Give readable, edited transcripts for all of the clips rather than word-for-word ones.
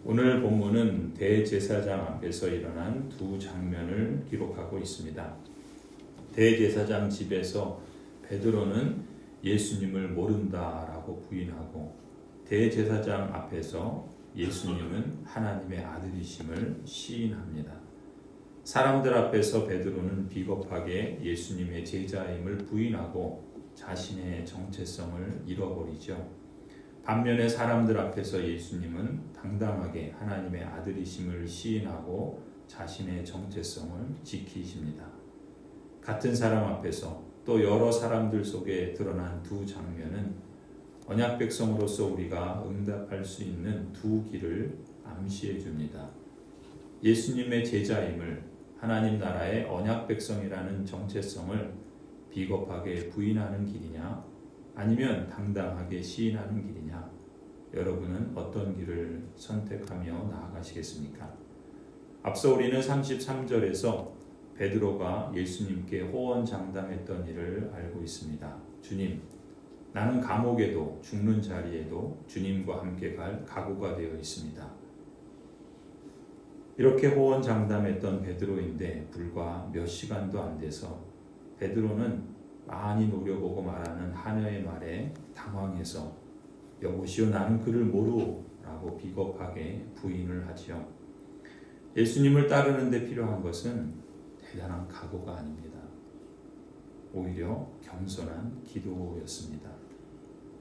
오늘 본문은 대제사장 앞에서 일어난 두 장면을 기록하고 있습니다. 대제사장 집에서 베드로는 예수님을 모른다라고 부인하고, 대제사장 앞에서 예수님은 하나님의 아들이심을 시인합니다. 사람들 앞에서 베드로는 비겁하게 예수님의 제자임을 부인하고 자신의 정체성을 잃어버리죠. 반면에 사람들 앞에서 예수님은 당당하게 하나님의 아들이심을 시인하고 자신의 정체성을 지키십니다. 같은 사람 앞에서 또 여러 사람들 속에 드러난 두 장면은 언약 백성으로서 우리가 응답할 수 있는 두 길을 암시해 줍니다. 예수님의 제자임을, 하나님 나라의 언약 백성이라는 정체성을 비겁하게 부인하는 길이냐, 아니면 당당하게 시인하는 길이냐, 여러분은 어떤 길을 선택하며 나아가시겠습니까? 앞서 우리는 33절에서 베드로가 예수님께 호언장담했던 일을 알고 있습니다. 주님, 나는 감옥에도 죽는 자리에도 주님과 함께 갈 각오가 되어 있습니다. 이렇게 호언장담했던 베드로인데 불과 몇 시간도 안 돼서 베드로는 많이 노려보고 말하는 하녀의 말에 당황해서 여보시오, 나는 그를 모르라고 비겁하게 부인을 하지요. 예수님을 따르는 데 필요한 것은 대단한 각오가 아닙니다. 오히려 겸손한 기도였습니다.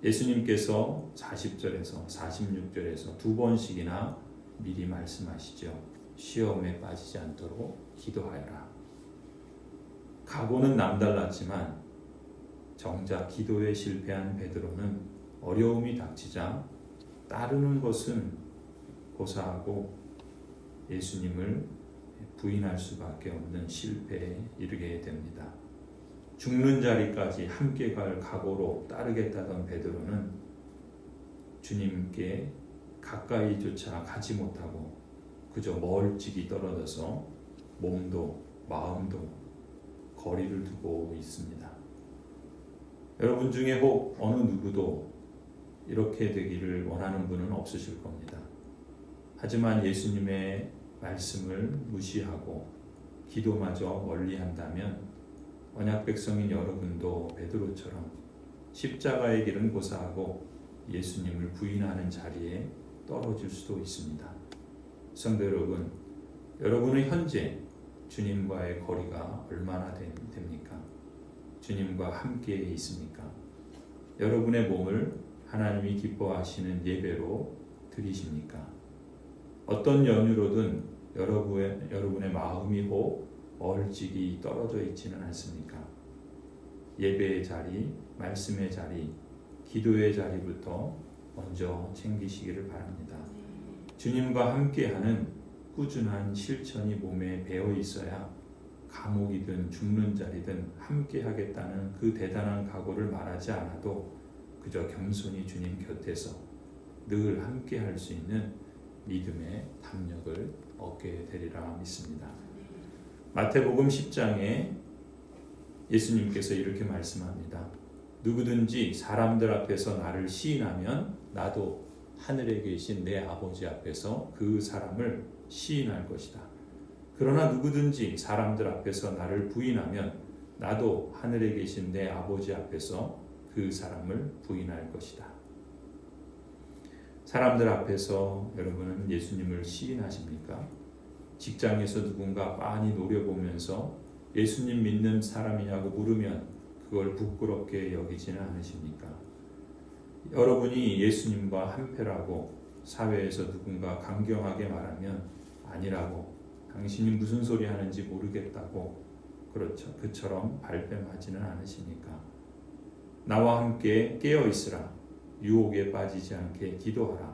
예수님께서 40절에서 46절에서 두 번씩이나 미리 말씀하시죠. 시험에 빠지지 않도록 기도하여라. 각오는 남달랐지만 정작 기도에 실패한 베드로는 어려움이 닥치자 따르는 것은 고사하고 예수님을 부인할 수밖에 없는 실패에 이르게 됩니다. 죽는 자리까지 함께 갈 각오로 따르겠다던 베드로는 주님께 가까이조차 가지 못하고 그저 멀찍이 떨어져서 몸도 마음도 거리를 두고 있습니다. 여러분 중에 혹 어느 누구도 이렇게 되기를 원하는 분은 없으실 겁니다. 하지만 예수님의 말씀을 무시하고 기도마저 멀리한다면 언약 백성인 여러분도 베드로처럼 십자가의 길은 고사하고 예수님을 부인하는 자리에 떨어질 수도 있습니다. 성도 여러분, 여러분은 현재 주님과의 거리가 얼마나 됩니까? 주님과 함께 있습니까? 여러분의 몸을 하나님이 기뻐하시는 예배로 드리십니까? 어떤 연유로든 여러분의 마음이 혹 멀찍이 떨어져 있지는 않습니까? 예배의 자리, 말씀의 자리, 기도의 자리부터 먼저 챙기시기를 바랍니다. 주님과 함께하는 꾸준한 실천이 몸에 배어 있어야 감옥이든 죽는 자리든 함께 하겠다는 그 대단한 각오를 말하지 않아도 그저 겸손히 주님 곁에서 늘 함께 할 수 있는 믿음의 담력을 얻게 되리라 믿습니다. 마태복음 10장에 예수님께서 이렇게 말씀합니다. 누구든지 사람들 앞에서 나를 시인하면 나도 하늘에 계신 내 아버지 앞에서 그 사람을 시인할 것이다. 그러나 누구든지 사람들 앞에서 나를 부인하면 나도 하늘에 계신 내 아버지 앞에서 그 사람을 부인할 것이다. 사람들 앞에서 여러분은 예수님을 시인하십니까? 직장에서 누군가 빤히 노려보면서 예수님 믿는 사람이냐고 물으면 그걸 부끄럽게 여기지는 않으십니까? 여러분이 예수님과 한패라고 사회에서 누군가 강경하게 말하면 아니라고, 당신이 무슨 소리 하는지 모르겠다고, 그렇죠, 그처럼 발뺌하지는 않으십니까? 나와 함께 깨어 있으라, 유혹에 빠지지 않게 기도하라,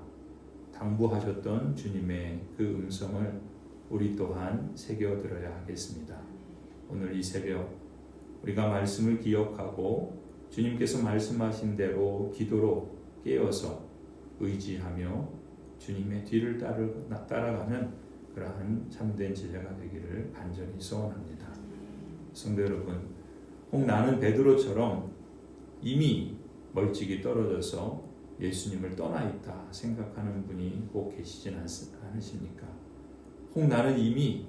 당부하셨던 주님의 그 음성을 우리 또한 새겨들어야 하겠습니다. 오늘 이 새벽 우리가 말씀을 기억하고 주님께서 말씀하신 대로 기도로 깨어서 의지하며 주님의 뒤를 따라가는 그러한 참된 제자가 되기를 간절히 소원합니다. 성도 여러분, 혹 나는 베드로처럼 이미 멀찍이 떨어져서 예수님을 떠나 있다 생각하는 분이 꼭 계시진 않으십니까? 혹 나는 이미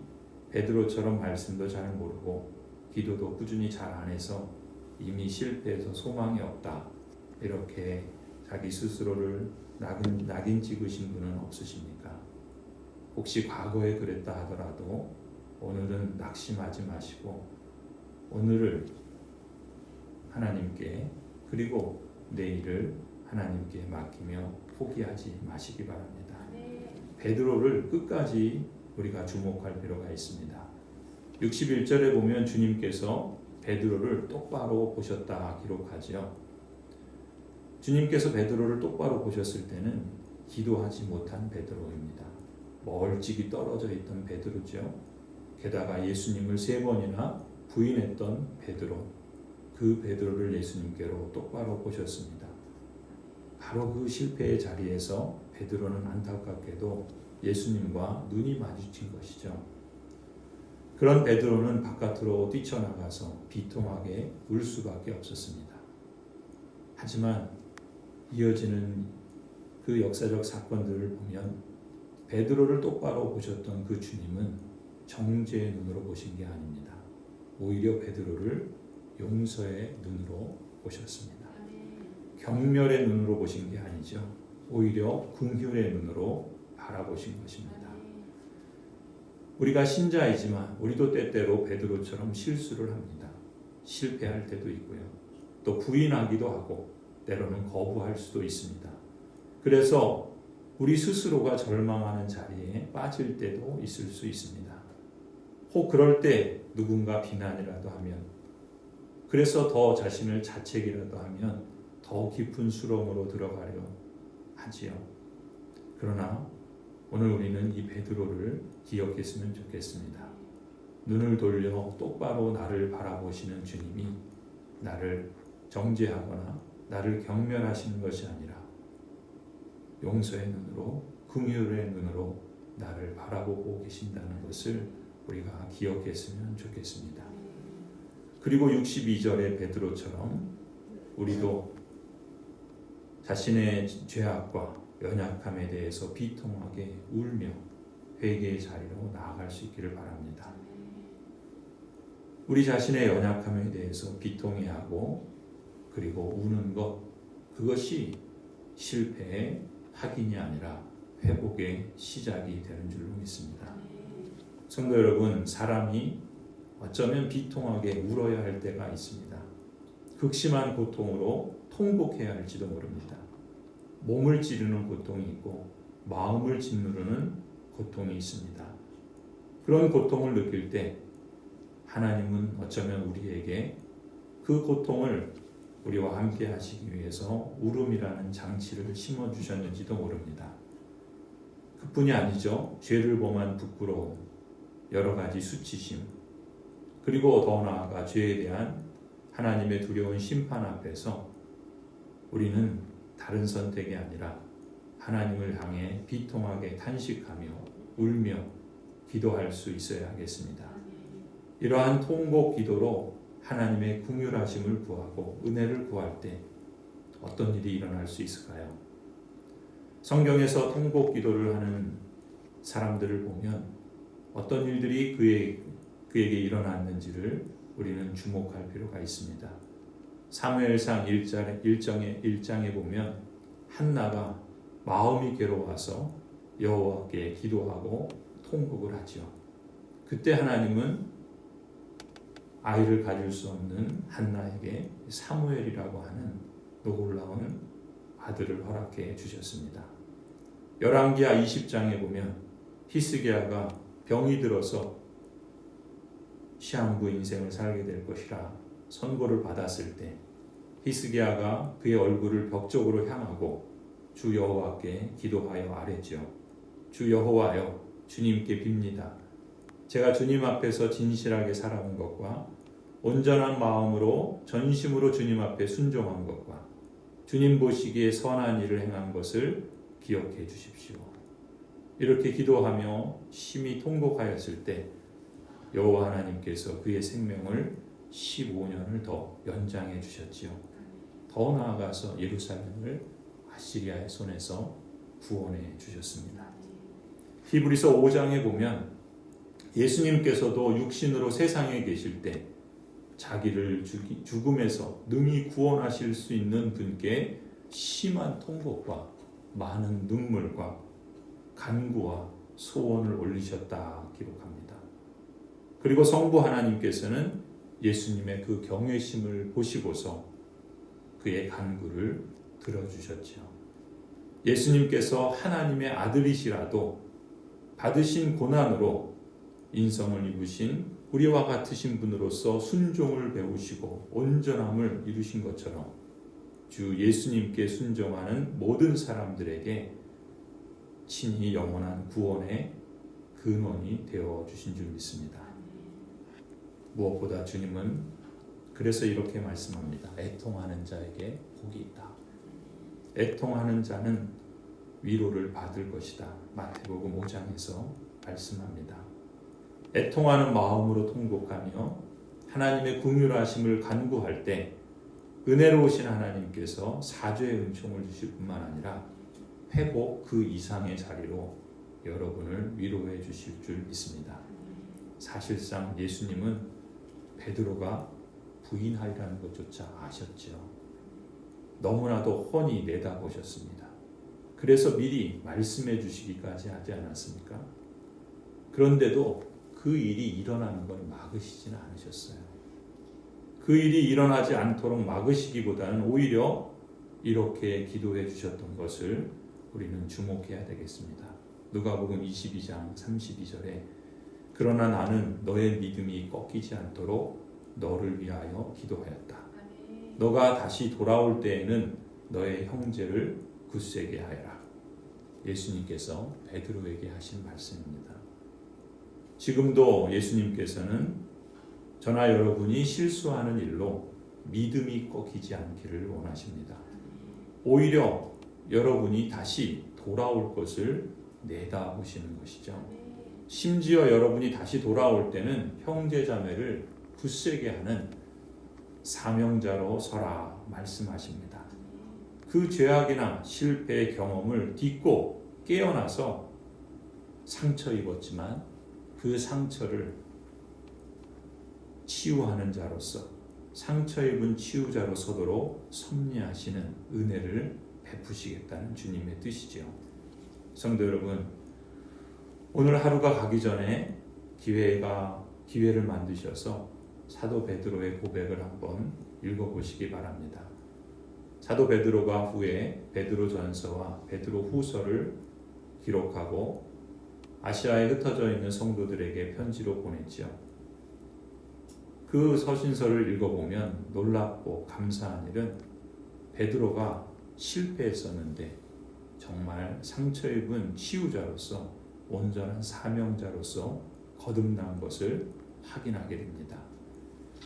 베드로처럼 말씀도 잘 모르고 기도도 꾸준히 잘 안 해서 이미 실패해서 소망이 없다. 이렇게 자기 스스로를 낙인 찍으신 분은 없으십니까? 혹시 과거에 그랬다 하더라도 오늘은 낙심하지 마시고 오늘을 하나님께 그리고 내일을 하나님께 맡기며 포기하지 마시기 바랍니다. 베드로를 끝까지 우리가 주목할 필요가 있습니다. 61절에 보면 주님께서 베드로를 똑바로 보셨다 기록하죠. 주님께서 베드로를 똑바로 보셨을 때는 기도하지 못한 베드로입니다. 멀찍이 떨어져 있던 베드로죠. 게다가 예수님을 3번이나 부인했던 베드로, 그 베드로를 예수님께로 똑바로 보셨습니다. 바로 그 실패의 자리에서 베드로는 안타깝게도 예수님과 눈이 마주친 것이죠. 그런 베드로는 바깥으로 뛰쳐나가서 비통하게 울 수밖에 없었습니다. 하지만 이어지는 그 역사적 사건들을 보면 베드로를 똑바로 보셨던 그 주님은 정죄의 눈으로 보신 게 아닙니다. 오히려 베드로를 용서의 눈으로 보셨습니다. 경멸의 눈으로 보신 게 아니죠. 오히려 긍휼의 눈으로 바라보신 것입니다. 우리가 신자이지만 우리도 때때로 베드로처럼 실수를 합니다. 실패할 때도 있고요. 또 부인하기도 하고 때로는 거부할 수도 있습니다. 그래서 우리 스스로가 절망하는 자리에 빠질 때도 있을 수 있습니다. 혹 그럴 때 누군가 비난이라도 하면, 그래서 더 자신을 자책이라도 하면 더 깊은 수렁으로 들어가려 하지요. 그러나 오늘 우리는 이 베드로를 기억했으면 좋겠습니다. 눈을 돌려 똑바로 나를 바라보시는 주님이 나를 정죄하거나 나를 경멸하시는 것이 아니라 용서의 눈으로, 긍휼의 눈으로 나를 바라보고 계신다는 것을 우리가 기억했으면 좋겠습니다. 그리고 62절의 베드로처럼 우리도 자신의 죄악과 연약함에 대해서 비통하게 울며 회개의 자리로 나아갈 수 있기를 바랍니다. 우리 자신의 연약함에 대해서 비통해하고 그리고 우는 것, 그것이 실패의 확인이 아니라 회복의 시작이 되는 줄로 믿습니다. 성도 여러분, 사람이 어쩌면 비통하게 울어야 할 때가 있습니다. 극심한 고통으로 통곡해야 할지도 모릅니다. 몸을 찌르는 고통이 있고 마음을 짓누르는 고통이 있습니다. 그런 고통을 느낄 때 하나님은 어쩌면 우리에게 그 고통을 우리와 함께 하시기 위해서 울음이라는 장치를 심어주셨는지도 모릅니다. 그뿐이 아니죠. 죄를 범한 부끄러움, 여러 가지 수치심, 그리고 더 나아가 죄에 대한 하나님의 두려운 심판 앞에서 우리는 다른 선택이 아니라 하나님을 향해 비통하게 탄식하며 울며 기도할 수 있어야 하겠습니다. 이러한 통곡 기도로 하나님의 긍휼하심을 구하고 은혜를 구할 때 어떤 일이 일어날 수 있을까요? 성경에서 통곡 기도를 하는 사람들을 보면 어떤 일들이 그에게 일어났는지를 우리는 주목할 필요가 있습니다. 사무엘상 1장에 보면 한나가 마음이 괴로워서 여호와께 기도하고 통곡을 하죠. 그때 하나님은 아이를 가질 수 없는 한나에게 사무엘이라고 하는 놀라운 아들을 허락해 주셨습니다. 열왕기하 20장에 보면 히스기야가 병이 들어서 시한부 인생을 살게 될 것이라 선고를 받았을 때 히스기야가 그의 얼굴을 벽 쪽으로 향하고 주 여호와께 기도하여 아뢰죠. 주 여호와여, 주님께 빕니다. 제가 주님 앞에서 진실하게 살아온 것과 온전한 마음으로 전심으로 주님 앞에 순종한 것과 주님 보시기에 선한 일을 행한 것을 기억해 주십시오. 이렇게 기도하며 심히 통곡하였을 때 여호와 하나님께서 그의 생명을 15년을 더 연장해 주셨지요. 더 나아가서 예루살렘을 아시리아의 손에서 구원해 주셨습니다. 히브리서 5장에 보면 예수님께서도 육신으로 세상에 계실 때 자기를 죽음에서 능히 구원하실 수 있는 분께 심한 통곡과 많은 눈물과 간구와 소원을 올리셨다 기록합니다. 그리고 성부 하나님께서는 예수님의 그 경외심을 보시고서 그의 간구를 들어주셨죠. 예수님께서 하나님의 아들이시라도 받으신 고난으로 인성을 입으신 우리와 같으신 분으로서 순종을 배우시고 온전함을 이루신 것처럼 주 예수님께 순종하는 모든 사람들에게 친히 영원한 구원의 근원이 되어 주신 줄 믿습니다. 무엇보다 주님은 그래서 이렇게 말씀합니다. 애통하는 자에게 복이 있다. 애통하는 자는 위로를 받을 것이다. 마태복음 5장에서 말씀합니다. 애통하는 마음으로 통곡하며 하나님의 긍휼하심을 간구할 때 은혜로우신 하나님께서 사죄의 은총을 주실 뿐만 아니라 회복 그 이상의 자리로 여러분을 위로해 주실 줄 믿습니다. 사실상 예수님은 베드로가 부인하리라는 것조차 아셨죠. 너무나도 훤히 내다보셨습니다. 그래서 미리 말씀해 주시기까지 하지 않았습니까? 그런데도 그 일이 일어나는 걸 막으시지는 않으셨어요. 그 일이 일어나지 않도록 막으시기보다는 오히려 이렇게 기도해 주셨던 것을 우리는 주목해야 되겠습니다. 누가복음 22장 32절에 그러나 나는 너의 믿음이 꺾이지 않도록 너를 위하여 기도하였다. 너가 다시 돌아올 때에는 너의 형제를 굳세게 하여라. 예수님께서 베드로에게 하신 말씀입니다. 지금도 예수님께서는 저나 여러분이 실수하는 일로 믿음이 꺾이지 않기를 원하십니다. 오히려 여러분이 다시 돌아올 것을 내다보시는 것이죠. 심지어 여러분이 다시 돌아올 때는 형제자매를 굳세게 하는 사명자로 서라 말씀하십니다. 그 죄악이나 실패의 경험을 딛고 깨어나서 상처 입었지만 그 상처를 치유하는 자로서 상처 입은 치유자로 서도록 섭리하시는 은혜를 베푸시겠다는 주님의 뜻이죠. 성도 여러분, 오늘 하루가 가기 전에 기회를 만드셔서 사도 베드로의 고백을 한번 읽어보시기 바랍니다. 사도 베드로가 후에 베드로전서와 베드로후서를 기록하고 아시아에 흩어져 있는 성도들에게 편지로 보냈죠. 그 서신서를 읽어보면 놀랍고 감사한 일은 베드로가 실패했었는데 정말 상처 입은 치유자로서 온전한 사명자로서 거듭난 것을 확인하게 됩니다.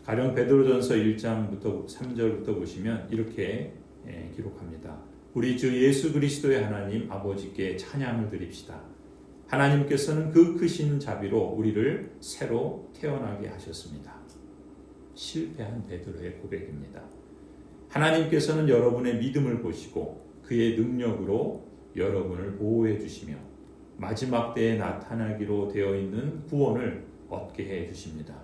가령 베드로전서 1장부터 3절부터 보시면 이렇게 기록합니다. 우리 주 예수 그리스도의 하나님 아버지께 찬양을 드립시다. 하나님께서는 그 크신 자비로 우리를 새로 태어나게 하셨습니다. 실패한 베드로의 고백입니다. 하나님께서는 여러분의 믿음을 보시고 그의 능력으로 여러분을 보호해 주시며 마지막 때에 나타나기로 되어 있는 구원을 얻게 해 주십니다.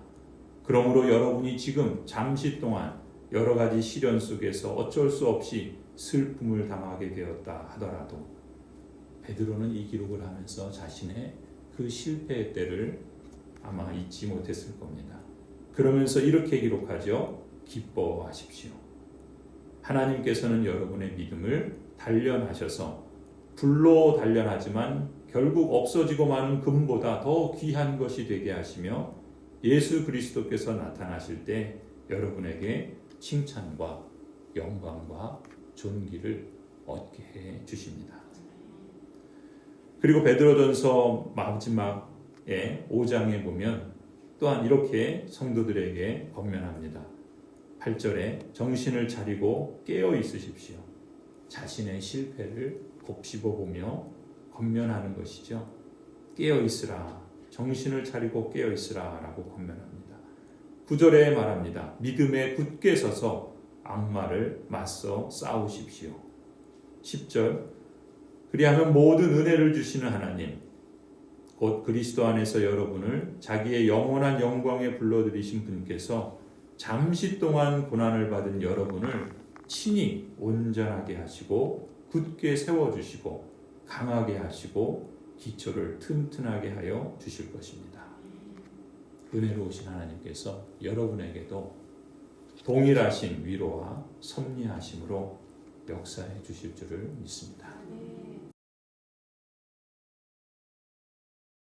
그러므로 여러분이 지금 잠시 동안 여러 가지 시련 속에서 어쩔 수 없이 슬픔을 당하게 되었다 하더라도 베드로는 이 기록을 하면서 자신의 그 실패의 때를 아마 잊지 못했을 겁니다. 그러면서 이렇게 기록하죠. 기뻐하십시오. 하나님께서는 여러분의 믿음을 단련하셔서 불로 단련하지만 결국 없어지고 마는 금보다 더 귀한 것이 되게 하시며 예수 그리스도께서 나타나실 때 여러분에게 칭찬과 영광과 존귀를 얻게 해 주십니다. 그리고 베드로전서 마지막에 5장에 보면 또한 이렇게 성도들에게 권면합니다. 8절에 정신을 차리고 깨어 있으십시오. 자신의 실패를 곱씹어 보며 권면하는 것이죠. 깨어 있으라. 정신을 차리고 깨어 있으라 라고 권면합니다. 9절에 말합니다. 믿음에 굳게 서서 악마를 맞서 싸우십시오. 10절 그리하면 모든 은혜를 주시는 하나님 곧 그리스도 안에서 여러분을 자기의 영원한 영광에 불러들이신 분께서 잠시 동안 고난을 받은 여러분을 친히 온전하게 하시고 굳게 세워주시고 강하게 하시고 기초를 튼튼하게 하여 주실 것입니다. 은혜로우신 하나님께서 여러분에게도 동일하신 위로와 섭리하심으로 역사해 주실 줄을 믿습니다.